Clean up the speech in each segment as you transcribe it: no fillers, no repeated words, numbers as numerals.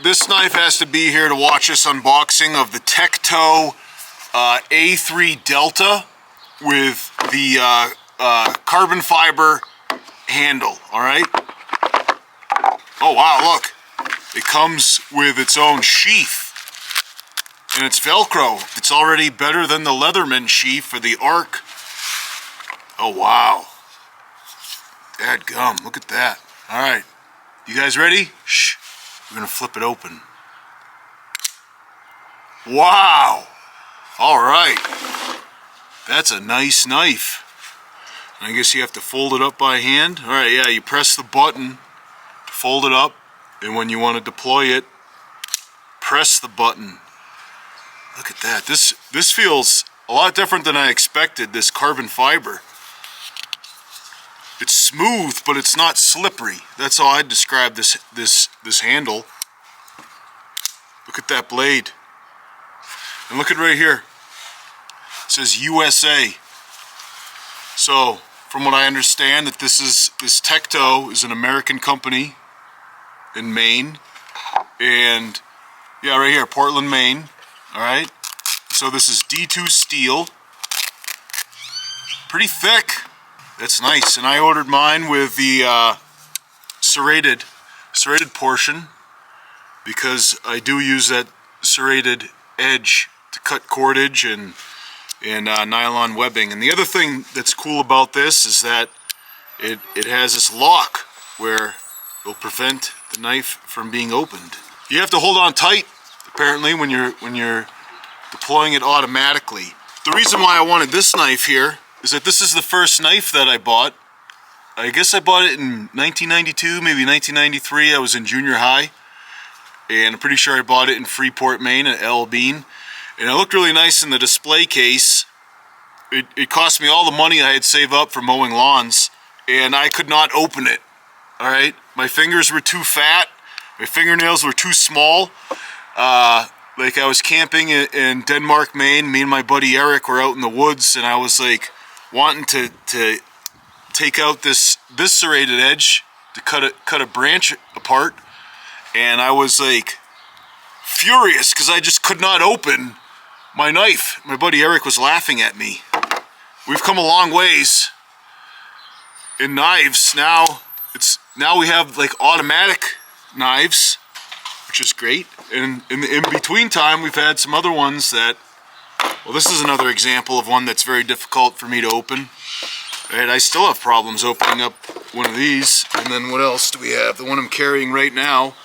this knife has to be here to watch this unboxing of the Tekto A3 Delta with the carbon fiber handle, all right? Oh wow, look. It comes with its own sheath, and it's Velcro. It's already better than the Leatherman sheath for the Arc. Oh wow. Dadgum, look at that. All right, you guys ready? Shh, we're gonna flip it open. Wow. All right, that's a nice knife. I guess you have to fold it up by hand. All right, yeah, you press the button to fold it up, and when you want to deploy it, press the button. Look at that. This feels a lot different than I expected, this carbon fiber. It's smooth, but it's not slippery. That's how I'd describe this handle. Look at that blade. And look at right here. It says USA. So, from what I understand, that this Tekto is an American company in Maine. And yeah, right here, Portland, Maine. All right. So this is D2 steel. Pretty thick. That's nice. And I ordered mine with the serrated portion because I do use that serrated edge to cut cordage and nylon webbing. And the other thing that's cool about this is that it has this lock where it'll prevent the knife from being opened. You have to hold on tight, apparently, when you're deploying it automatically. The reason why I wanted this knife here is that this is the first knife that I bought. I guess I bought it in 1992, maybe 1993. I was in junior high, and I'm pretty sure I bought it in Freeport, Maine at L Bean. And it looked really nice in the display case. It cost me all the money I had saved up for mowing lawns, and I could not open it. All right, my fingers were too fat. My fingernails were too small. Like I was camping in Denmark, Maine. Me and my buddy Eric were out in the woods, and I was like wanting to take out this serrated edge to cut a branch apart, and I was like furious because I just could not open my knife. My buddy Eric was laughing at me. We've come a long ways in knives. Now we have like automatic knives, which is great. And in between time, we've had some other ones that, well, this is another example of one that's very difficult for me to open. Right, I still have problems opening up one of these. And then what else do we have? The one I'm carrying right now,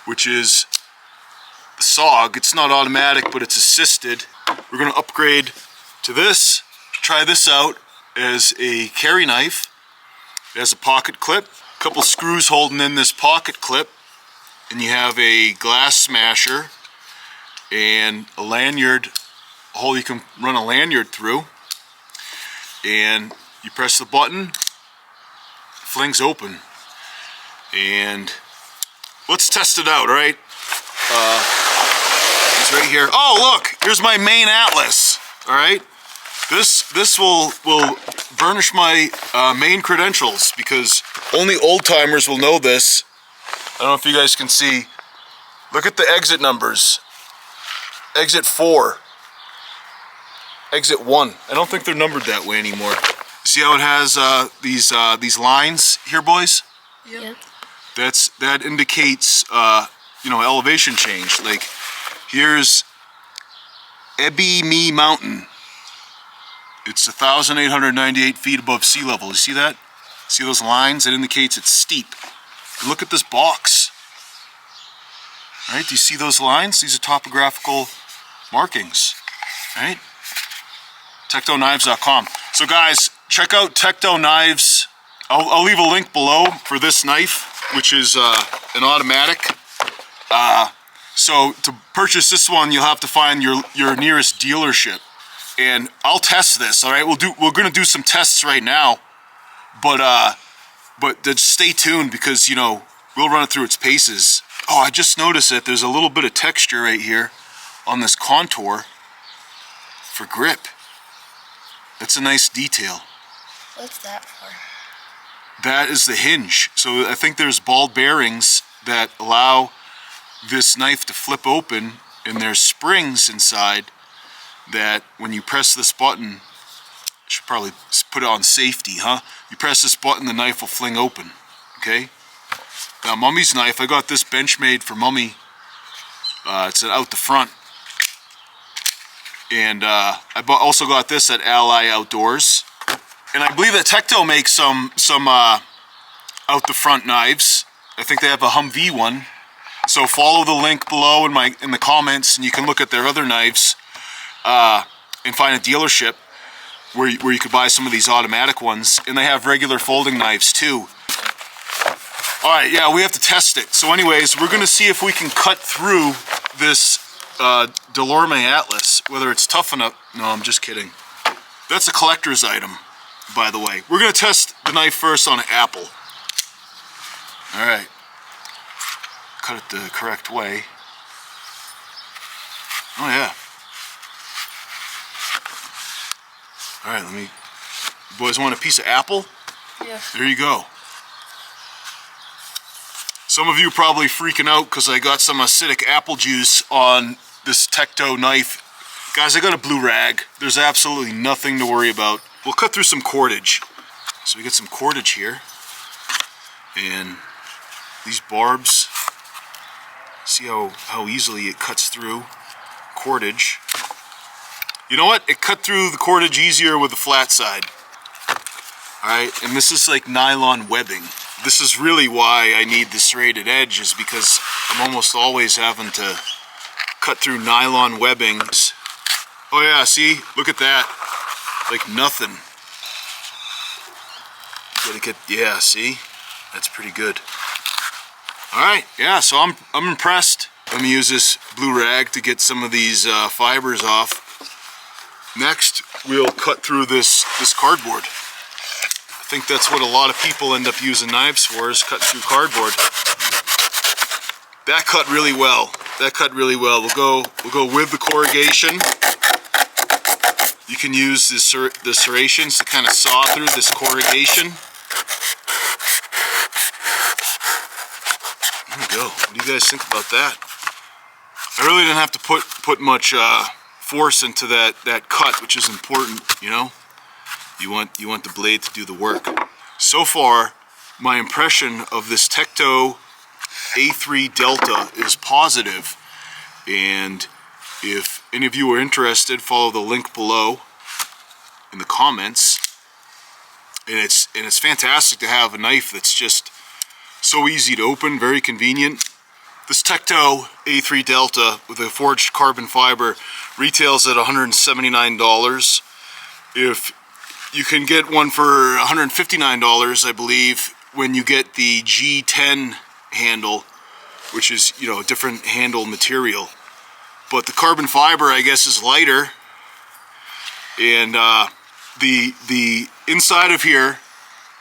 which is the SOG. It's not automatic, but it's assisted. We're going to upgrade to this. Try this out as a carry knife. It has a pocket clip, a couple screws holding in this pocket clip, and you have a glass smasher and a lanyard, a hole you can run a lanyard through, and you press the button, it flings open. And let's test it out, all right? It's right here. Oh, look, here's my main atlas. All right, this will burnish my main credentials because only old timers will know this. I don't know if you guys can see. Look at the exit numbers. Exit 4. Exit 1. I don't think they're numbered that way anymore. See how it has these lines here, boys? Yep. That indicates elevation change. Like here's Ebby Mountain. It's 1,898 feet above sea level. You see that? See those lines? It indicates it's steep. And look at this box. Right? Do you see those lines? These are topographical markings. Right? TektoKnives.com. So guys, check out Tekto Knives. I'll leave a link below for this knife, which is an automatic. So to purchase this one, you'll have to find your nearest dealership, and I'll test this. All right, we're gonna do some tests right now, but just stay tuned because we'll run it through its paces. Oh, I just noticed that there's a little bit of texture right here on this contour for grip. That's a nice detail. What's that for? That is the hinge. So I think there's ball bearings that allow this knife to flip open, and there's springs inside that when you press this button, I should probably put it on safety, huh? You press this button, the knife will fling open, okay? Now, Mummy's knife, I got this Benchmade for Mummy. It's out the front. And I also got this at Ally Outdoors. And I believe that Tekto makes some out the front knives. I think they have a Humvee one. So follow the link below in the comments, and you can look at their other knives and find a dealership where you could buy some of these automatic ones. And they have regular folding knives too. All right, yeah, we have to test it. So anyways, we're gonna see if we can cut through this Delorme Atlas, whether it's tough enough. No, I'm just kidding. That's a collector's item, by the way. We're gonna test the knife first on an apple. All right, cut it the correct way. Oh yeah. All right, you boys want a piece of apple? Yeah. There you go. Some of you are probably freaking out because I got some acidic apple juice on this Tekto knife. Guys, I got a blue rag. There's absolutely nothing to worry about. We'll cut through some cordage. So we get some cordage here. And these barbs, see how easily it cuts through cordage. You know what? It cut through the cordage easier with the flat side. All right, and this is like nylon webbing. This is really why I need the serrated edge, is because I'm almost always having to cut through nylon webbings. Oh yeah, see? Look at that. Like nothing. Gotta get, yeah, see? That's pretty good. All right, yeah, so I'm impressed. Let me use this blue rag to get some of these fibers off. Next, we'll cut through this cardboard. I think that's what a lot of people end up using knives for, is cut through cardboard. That cut really well. That cut really well. We'll go with the corrugation. You can use the serrations to kind of saw through this corrugation. There we go. What do you guys think about that? I really didn't have to put much force into that cut, which is important, you know? You want the blade to do the work. So far, my impression of this Tekto A3 Delta is positive, and if any of you are interested, follow the link below in the comments. And it's fantastic to have a knife that's just so easy to open, very convenient. This Tekto A3 Delta with a forged carbon fiber retails at $179. If you can get one for $159, I believe, when you get the G10 handle, which is, you know, a different handle material. But the carbon fiber, I guess, is lighter, and the inside of here,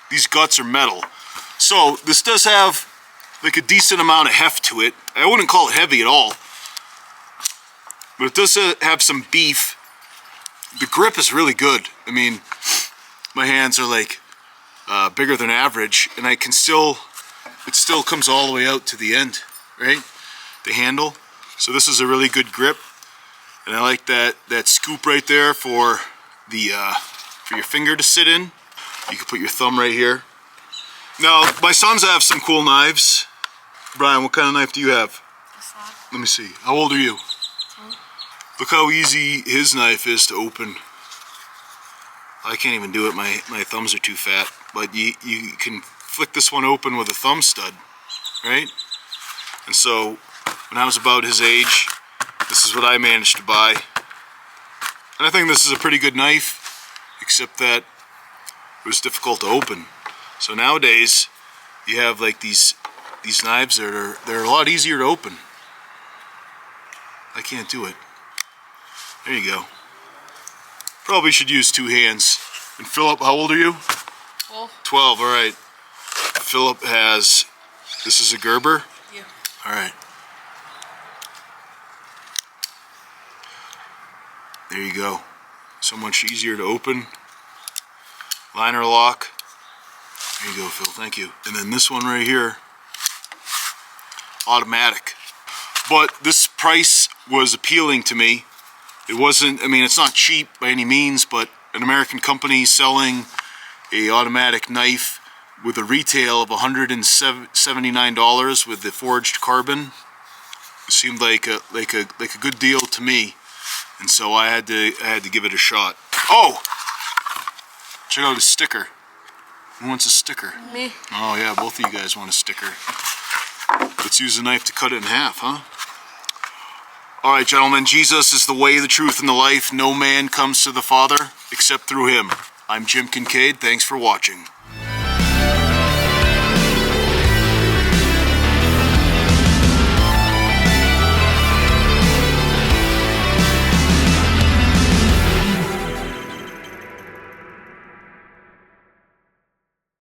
these guts are metal. So this does have like a decent amount of heft to it. I wouldn't call it heavy at all, but it does have some beef. The grip is really good. I mean, my hands are like bigger than average, and it still comes all the way out to the end, right? The handle. So this is a really good grip, and I like that scoop right there for your finger to sit in. You can put your thumb right here. Now, my sons have some cool knives. Brian, what kind of knife do you have? Let me see. How old are you? 10. Look how easy his knife is to open. I can't even do it. My thumbs are too fat. But you can flick this one open with a thumb stud, right? And so, when I was about his age, this is what I managed to buy. And I think this is a pretty good knife, except that it was difficult to open. So nowadays, you have like these knives that they're a lot easier to open. I can't do it. There you go. Probably should use two hands. And Philip, how old are you? 12. 12, all right. Philip has, this is a Gerber? Yeah. All right. There you go. So much easier to open. Liner lock. There you go, Phil, thank you. And then this one right here, automatic. But this price was appealing to me. It wasn't, I mean, it's not cheap by any means, but an American company selling a automatic knife with a retail of $179 with the forged carbon, it seemed like a good deal to me, and so I had to give it a shot. Oh, check out the sticker. Who wants a sticker? Me. Oh yeah, both of you guys want a sticker. Let's use a knife to cut it in half, huh? All right, gentlemen, Jesus is the way, the truth, and the life. No man comes to the Father except through him. I'm Jim Kincaid. Thanks for watching.